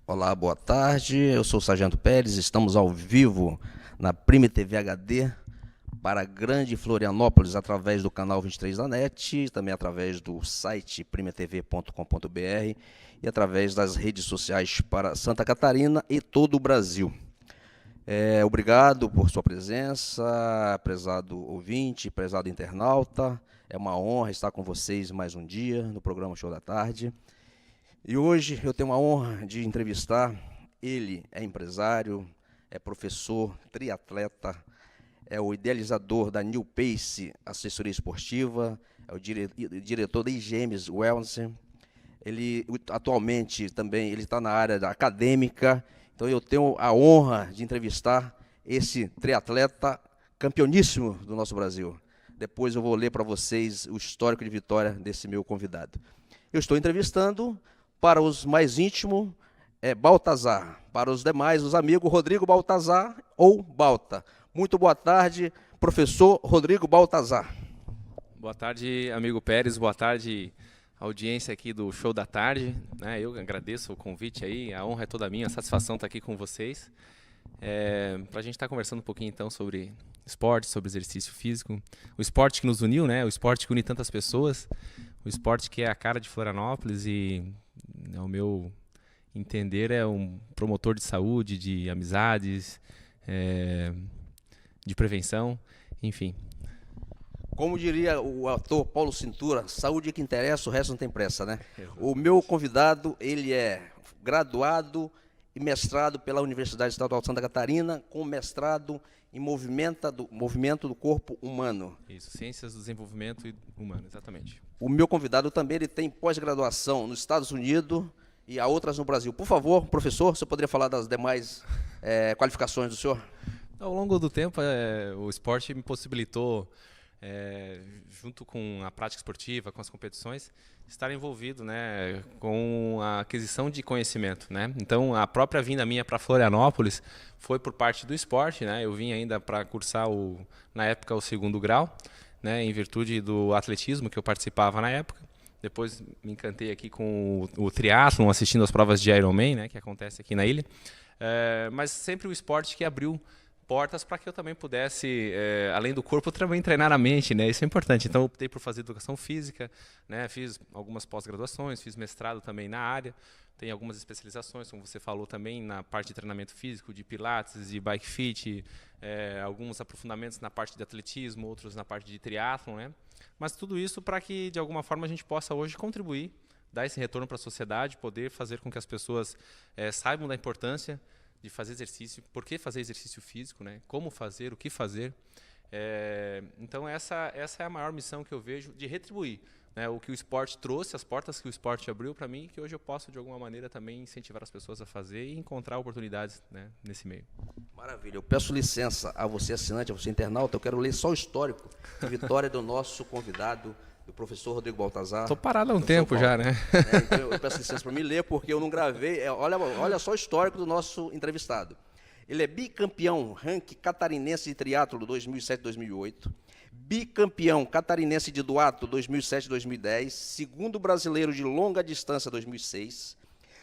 Olá, boa tarde. Eu sou o Sargento Pérez. Estamos ao vivo na Prime TV HD para a Grande Florianópolis através do canal 23 da NET, também através do site primetv.com.br e através das redes sociais para Santa Catarina e todo o Brasil. Obrigado por sua presença, prezado ouvinte, prezado internauta. É uma honra estar com vocês mais um dia no programa Show da Tarde. E hoje eu tenho a honra de entrevistar, ele é empresário, é professor, triatleta, é o idealizador da New Pace Assessoria Esportiva, é o diretor da IGMs Wellness. Ele atualmente também está na área da acadêmica, então eu tenho a honra de entrevistar esse triatleta campeoníssimo do nosso Brasil. Depois eu vou ler para vocês o histórico de vitória desse meu convidado. Eu estou entrevistando, para os mais íntimos, Baltazar. Para os demais, os amigos, Rodrigo Baltazar ou Balta. Muito boa tarde, professor Rodrigo Baltazar. Boa tarde, amigo Pérez. Boa tarde, audiência aqui do Show da Tarde. Eu agradeço o convite aí, a honra é toda minha, a satisfação estar aqui com vocês. Para a gente estar conversando um pouquinho então sobre esporte, sobre exercício físico. O esporte que nos uniu, o esporte que une tantas pessoas. O esporte que é a cara de Florianópolis e, ao meu entender, é um promotor de saúde, de amizades, de prevenção, enfim. Como diria o ator Paulo Cintura, saúde é que interessa, o resto não tem pressa, né? O meu convidado, ele é graduado e mestrado pela Universidade Estadual de Santa Catarina, com mestrado em movimento do corpo humano. Isso, Ciências do Desenvolvimento Humano, exatamente. O meu convidado também ele tem pós-graduação nos Estados Unidos e há outras no Brasil. Por favor, professor, você poderia falar das demais qualificações do senhor? Ao longo do tempo, o esporte me possibilitou, junto com a prática esportiva, com as competições, estar envolvido com a aquisição de conhecimento. Então, a própria vinda minha para Florianópolis foi por parte do esporte. Eu vim ainda para cursar, na época, o 2º grau, em virtude do atletismo que eu participava na época. Depois me encantei aqui com o triatlon, assistindo as provas de Ironman, que acontece aqui na ilha. Mas sempre o esporte que abriu portas para que eu também pudesse, além do corpo, também treinar a mente, Isso é importante. Então, eu optei por fazer educação física, Fiz algumas pós-graduações, fiz mestrado também na área, tem algumas especializações, como você falou também, na parte de treinamento físico, de pilates, de bike fit, alguns aprofundamentos na parte de atletismo, outros na parte de triatlon, Mas tudo isso para que, de alguma forma, a gente possa hoje contribuir, dar esse retorno para a sociedade, poder fazer com que as pessoas saibam da importância de fazer exercício, por que fazer exercício físico, como fazer, o que fazer. Então, essa é a maior missão que eu vejo de retribuir o que o esporte trouxe, as portas que o esporte abriu para mim, que hoje eu posso, de alguma maneira, também incentivar as pessoas a fazer e encontrar oportunidades nesse meio. Maravilha. Eu peço licença a você, assinante, a você, internauta, eu quero ler só o histórico de vitória do nosso convidado, do professor Rodrigo Baltazar. Estou parado há um tempo já, Então eu peço licença para me ler, porque eu não gravei. Olha só o histórico do nosso entrevistado. Ele é bicampeão ranking catarinense de triatlo 2007-2008, bicampeão catarinense de duatlo 2007-2010, segundo brasileiro de longa distância 2006,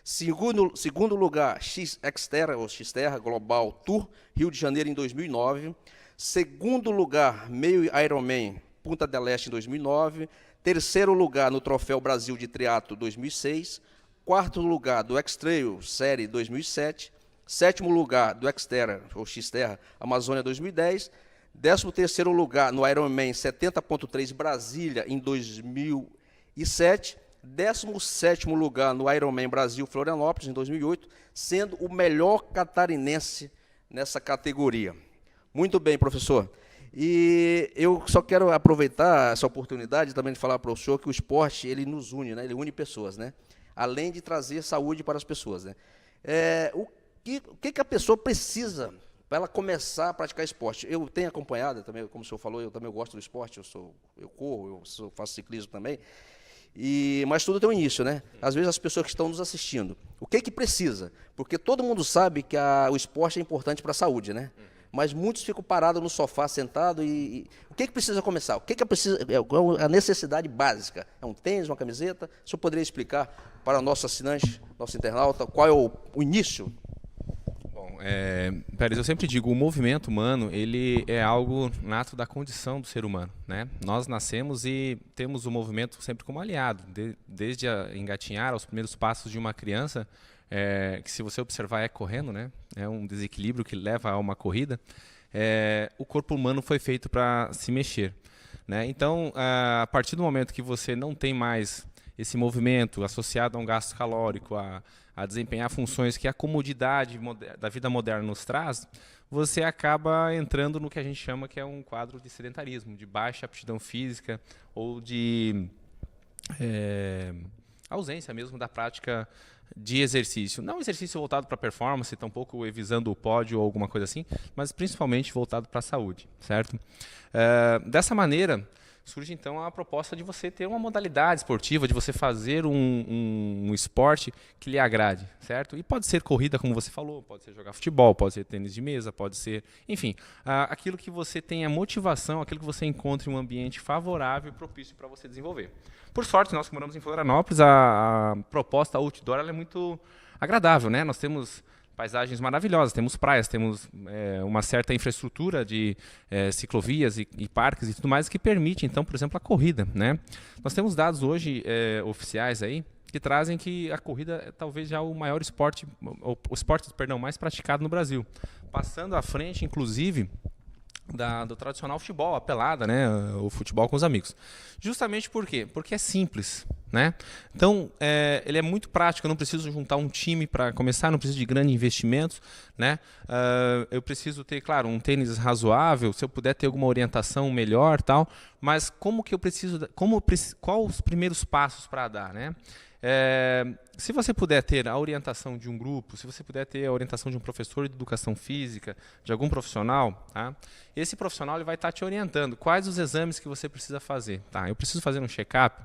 segundo lugar Xterra ou Xterra Global Tour Rio de Janeiro em 2009, segundo lugar meio Ironman Punta del Este em 2009, terceiro lugar no Troféu Brasil de Triatlo 2006, quarto lugar do X-Trail Série 2007, sétimo lugar do Xterra ou Xterra Amazônia 2010, 13º lugar no Ironman 70.3 Brasília em 2007, 17º lugar no Ironman Brasil Florianópolis em 2008, sendo o melhor catarinense nessa categoria. Muito bem, professor. E eu só quero aproveitar essa oportunidade também de falar para o senhor que o esporte ele nos une, ele une pessoas, além de trazer saúde para as pessoas. O que a pessoa precisa para ela começar a praticar esporte? Eu tenho acompanhado também, como o senhor falou, eu também gosto do esporte, eu corro, faço ciclismo também, mas tudo tem um início, Às vezes as pessoas que estão nos assistindo, o que precisa? Porque todo mundo sabe que o esporte é importante para a saúde, mas muitos ficam parados no sofá, sentado, o que precisa começar? O que precisa, qual é a necessidade básica? É um tênis, uma camiseta? O senhor poderia explicar para o nosso assinante, nosso internauta, qual é o início? Bom, Pérez, eu sempre digo, o movimento humano, ele é algo nato da condição do ser humano, né? Nós nascemos e temos o movimento sempre como aliado, desde engatinhar aos primeiros passos de uma criança, que se você observar é correndo, né? É um desequilíbrio que leva a uma corrida. O corpo humano foi feito para se mexer, né? Então, a partir do momento que você não tem mais esse movimento associado a um gasto calórico, a desempenhar funções que a comodidade da vida moderna nos traz, você acaba entrando no que a gente chama que é um quadro de sedentarismo, de baixa aptidão física ou de ausência mesmo da prática de exercício. Não exercício voltado para performance, tampouco visando o pódio ou alguma coisa assim, mas principalmente voltado para a saúde, certo? Dessa maneira, surge então a proposta de você ter uma modalidade esportiva, de você fazer um esporte que lhe agrade, certo? E pode ser corrida, como você falou, pode ser jogar futebol, pode ser tênis de mesa, pode ser, enfim, aquilo que você tenha motivação, aquilo que você encontre um ambiente favorável e propício para você desenvolver. Por sorte, nós que moramos em Florianópolis, a proposta outdoor ela é muito agradável, né? Nós temos paisagens maravilhosas, temos praias, temos uma certa infraestrutura de ciclovias e parques e tudo mais que permite, então, por exemplo, a corrida, né? Nós temos dados hoje oficiais aí que trazem que a corrida é talvez já o maior esporte, o esporte, perdão, mais praticado no Brasil, passando à frente, inclusive, do tradicional futebol, a pelada, né? O futebol com os amigos. Justamente por quê? Porque é simples, né? Então, ele é muito prático, eu não preciso juntar um time para começar, não preciso de grandes investimentos, né? Eu preciso ter, claro, um tênis razoável, se eu puder ter alguma orientação melhor, tal, mas como que eu preciso, qual os primeiros passos para dar, né? Se você puder ter a orientação de um grupo, se você puder ter a orientação de um professor de educação física, de algum profissional, tá? Esse profissional ele vai estar te orientando quais os exames que você precisa fazer. Tá? Eu preciso fazer um check-up,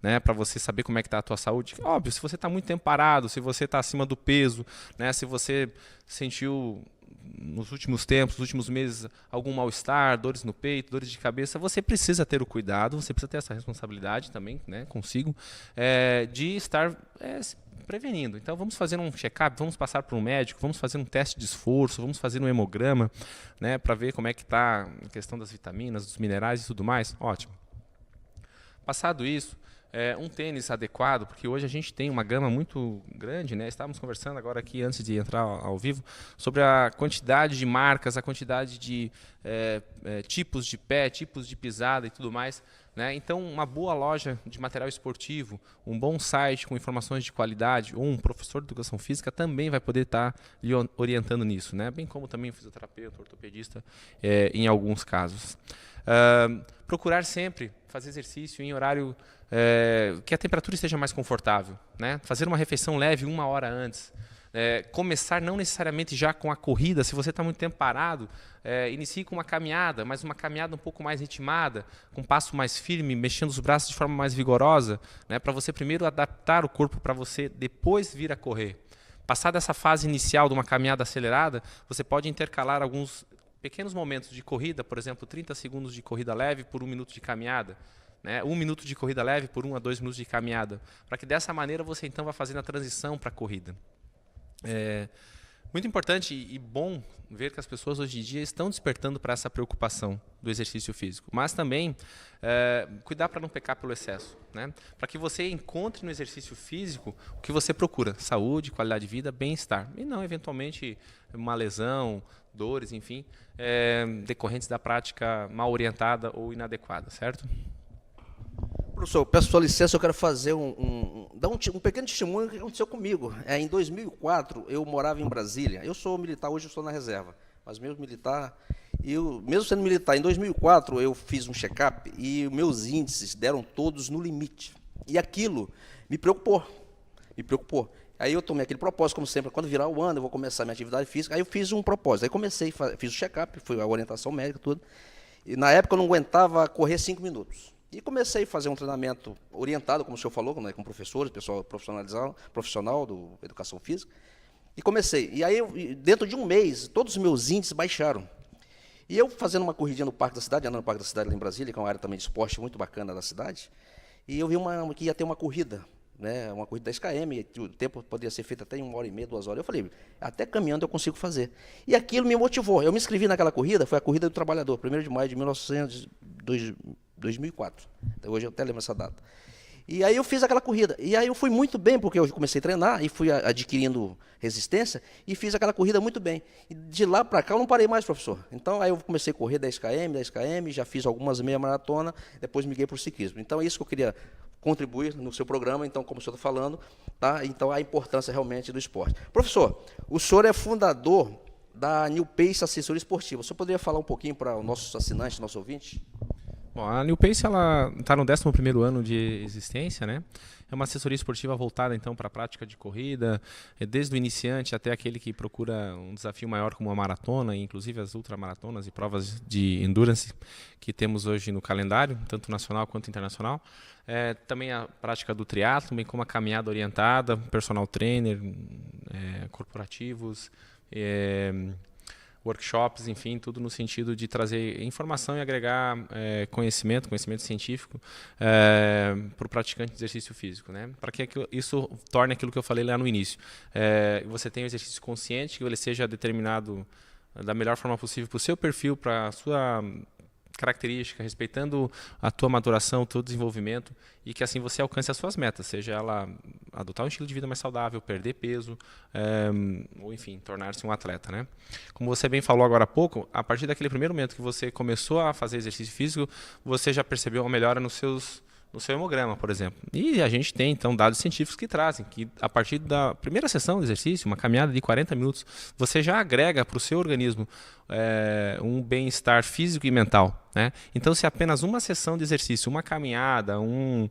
né, para você saber como é que está a tua saúde. Óbvio, se você está muito tempo parado, se você está acima do peso, né, se você sentiu nos últimos tempos, nos últimos meses, algum mal-estar, dores no peito, dores de cabeça, você precisa ter o cuidado, você precisa ter essa responsabilidade também, né, consigo, de estar prevenindo. Então, vamos fazer um check-up, vamos passar por um médico, vamos fazer um teste de esforço, vamos fazer um hemograma, né, para ver como é que está a questão das vitaminas, dos minerais e tudo mais. Ótimo. Passado isso, um tênis adequado, porque hoje a gente tem uma gama muito grande, né? Estávamos conversando agora aqui, antes de entrar ao vivo, sobre a quantidade de marcas, a quantidade de tipos de pé, tipos de pisada e tudo mais, né? Então, uma boa loja de material esportivo, um bom site com informações de qualidade, ou um professor de educação física também vai poder estar lhe orientando nisso, né? Bem como também um fisioterapeuta, ortopedista, em alguns casos. Procurar sempre fazer exercício em horário que a temperatura esteja mais confortável, né? Fazer uma refeição leve 1 hora antes. Começar não necessariamente já com a corrida, se você está muito tempo parado, inicie com uma caminhada, mas uma caminhada um pouco mais ritmada, com um passo mais firme, mexendo os braços de forma mais vigorosa, né? Para você primeiro adaptar o corpo para você depois vir a correr. Passada essa fase inicial de uma caminhada acelerada, você pode intercalar alguns pequenos momentos de corrida, por exemplo, 30 segundos de corrida leve por 1 minuto de caminhada, né? 1 minuto de corrida leve por 1 a 2 minutos de caminhada, para que dessa maneira você então vá fazendo a transição para a corrida. Muito importante e bom ver que as pessoas hoje em dia estão despertando para essa preocupação do exercício físico, mas também cuidar para não pecar pelo excesso, né? Para que você encontre no exercício físico o que você procura: saúde, qualidade de vida, bem-estar, e não eventualmente uma lesão, dores, enfim, decorrentes da prática mal orientada ou inadequada, certo? Professor, peço sua licença, eu quero fazer dar um pequeno testemunho do que aconteceu comigo. Em 2004, eu morava em Brasília. Eu sou militar, hoje eu estou na reserva, mas mesmo sendo militar, em 2004 eu fiz um check-up e meus índices deram todos no limite. E aquilo me preocupou. Aí eu tomei aquele propósito, como sempre, quando virar o ano eu vou começar minha atividade física. Aí eu fiz um propósito, aí comecei, fiz o check-up, foi a orientação médica, tudo. E na época eu não aguentava correr 5 minutos. E comecei a fazer um treinamento orientado, como o senhor falou, com professores, pessoal profissional da educação física. E comecei. E aí, dentro de um mês, todos os meus índices baixaram. E eu fazendo uma corridinha no Parque da Cidade, andando no Parque da Cidade lá em Brasília, que é uma área também de esporte muito bacana da cidade, e eu vi que ia ter uma corrida, né, uma corrida 10 km, o tempo poderia ser feito até em 1h30, 2 horas. Eu falei, até caminhando eu consigo fazer. E aquilo me motivou. Eu me inscrevi naquela corrida, foi a Corrida do Trabalhador, 1º de maio de 2004. Então, hoje eu até lembro essa data. E aí eu fiz aquela corrida. E aí eu fui muito bem, porque eu comecei a treinar e fui adquirindo resistência e fiz aquela corrida muito bem. E de lá para cá eu não parei mais, professor. Então aí eu comecei a correr 10 km, já fiz algumas meia maratona, depois migrei para o ciclismo. Então é isso que eu queria contribuir no seu programa, então, como o senhor está falando, tá? Então a importância realmente do esporte. Professor, o senhor é fundador da New Pace Assessoria Esportiva. O senhor poderia falar um pouquinho para os nossos assinantes, nossos ouvintes? Bom, a New Pace está no 11º ano de existência, né? É uma assessoria esportiva voltada então para a prática de corrida, desde o iniciante até aquele que procura um desafio maior como a maratona, inclusive as ultramaratonas e provas de endurance que temos hoje no calendário, tanto nacional quanto internacional. Também a prática do triatlo, bem como a caminhada orientada, personal trainer, corporativos, workshops, enfim, tudo no sentido de trazer informação e agregar conhecimento científico para o praticante de exercício físico, né? Para que isso torne aquilo que eu falei lá no início. Você tem um exercício consciente, que ele seja determinado da melhor forma possível para o seu perfil, para a sua característica, respeitando a tua maturação, o teu desenvolvimento, e que assim você alcance as suas metas, seja ela adotar um estilo de vida mais saudável, perder peso, ou enfim, tornar-se um atleta, né? Como você bem falou agora há pouco, a partir daquele primeiro momento que você começou a fazer exercício físico, você já percebeu uma melhora no seu hemograma, por exemplo. E a gente tem, então, dados científicos que trazem que, a partir da primeira sessão de exercício, uma caminhada de 40 minutos, você já agrega para o seu organismo um bem-estar físico e mental, né? Então, se apenas uma sessão de exercício, uma caminhada, um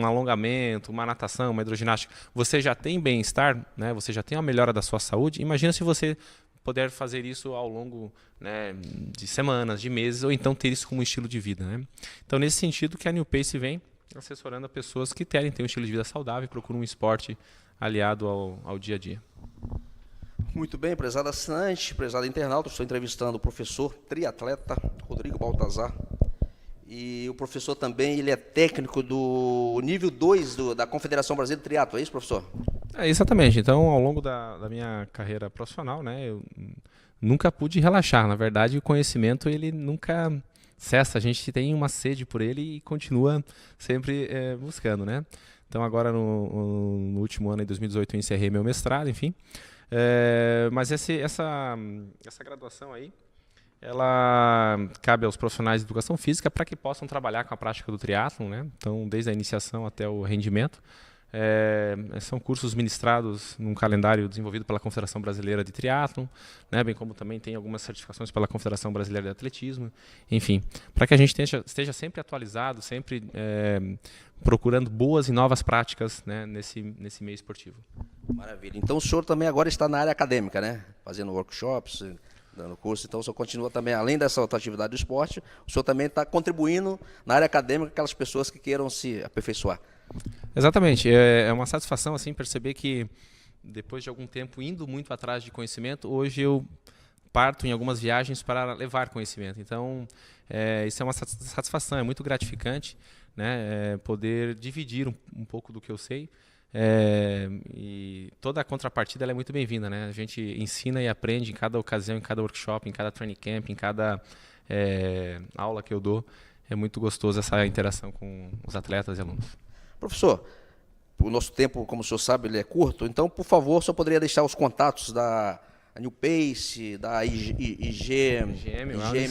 alongamento, uma natação, uma hidroginástica, você já tem bem-estar, né? Você já tem uma melhora da sua saúde, imagina se você poder fazer isso ao longo, né, de semanas, de meses, ou então ter isso como estilo de vida, né? Então, nesse sentido que a New Pace vem assessorando a pessoas que querem ter um estilo de vida saudável e procuram um esporte aliado ao dia a dia. Muito bem, prezado assinante, prezado internauta, estou entrevistando o professor triatleta Rodrigo Baltazar. E o professor também, ele é técnico do nível 2 da Confederação Brasileira de Triatlo, é isso, professor? Exatamente. Então, ao longo da minha carreira profissional, né, eu nunca pude relaxar. Na verdade, o conhecimento ele nunca cessa. A gente tem uma sede por ele e continua sempre buscando, né? Então, agora no último ano, em 2018, eu encerrei meu mestrado, enfim. Mas essa graduação aí, ela cabe aos profissionais de educação física para que possam trabalhar com a prática do triatlon, né? Então, desde a iniciação até o rendimento. São cursos ministrados num calendário desenvolvido pela Confederação Brasileira de Triatlon, né? Bem como também tem algumas certificações pela Confederação Brasileira de Atletismo, enfim, para que a gente esteja sempre atualizado, sempre procurando boas e novas práticas, né, nesse meio esportivo. Maravilha. Então o senhor também agora está na área acadêmica, né? Fazendo workshops, dando curso, então o senhor continua também, além dessa outra atividade do esporte, o senhor também está contribuindo na área acadêmica aquelas pessoas que queiram se aperfeiçoar. Exatamente, é uma satisfação assim perceber que depois de algum tempo indo muito atrás de conhecimento, hoje eu parto em algumas viagens para levar conhecimento. Então, isso é uma satisfação, é muito gratificante, né, poder dividir um pouco do que eu sei. E toda a contrapartida ela é muito bem-vinda, né? A gente ensina e aprende em cada ocasião, em cada workshop, em cada training camp, em cada aula que eu dou. É muito gostoso essa interação com os atletas e alunos. Professor, o nosso tempo, como o senhor sabe, ele é curto, então, por favor, o senhor poderia deixar os contatos da New Pace, da IGM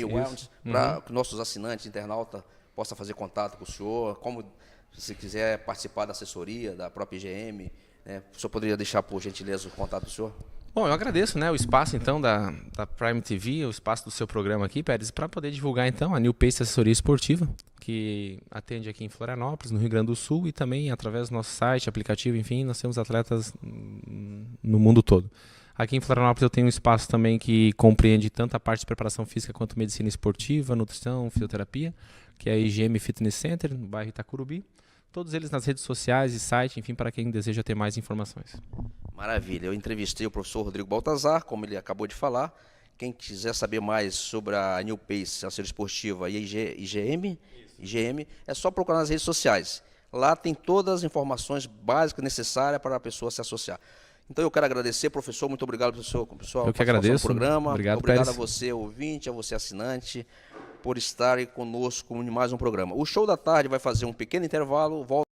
Wellness, para que nossos assinantes, internautas, possam fazer contato com o senhor, como se quiser participar da assessoria, da própria IGM, né? O senhor poderia deixar, por gentileza, o contato do senhor? Bom, eu agradeço, né, o espaço então da Prime TV, o espaço do seu programa aqui, Pérez, para poder divulgar então a New Pace Assessoria Esportiva, que atende aqui em Florianópolis, no Rio Grande do Sul, e também através do nosso site, aplicativo, enfim, nós temos atletas no mundo todo. Aqui em Florianópolis eu tenho um espaço também que compreende tanto a parte de preparação física quanto medicina esportiva, nutrição, fisioterapia, que é a IGM Fitness Center, no bairro Itacurubi. Todos eles nas redes sociais e site, enfim, para quem deseja ter mais informações. Maravilha. Eu entrevistei o professor Rodrigo Baltazar, como ele acabou de falar, quem quiser saber mais sobre a New Pace, a esportiva e a IGM, é só procurar nas redes sociais. Lá tem todas as informações básicas necessárias para a pessoa se associar. Então eu quero agradecer, professor, muito obrigado pelo seu Eu que agradeço. No programa. Obrigado a você, ouvinte, a você, assinante, por estar conosco em mais um programa. O Show da Tarde vai fazer um pequeno intervalo, volta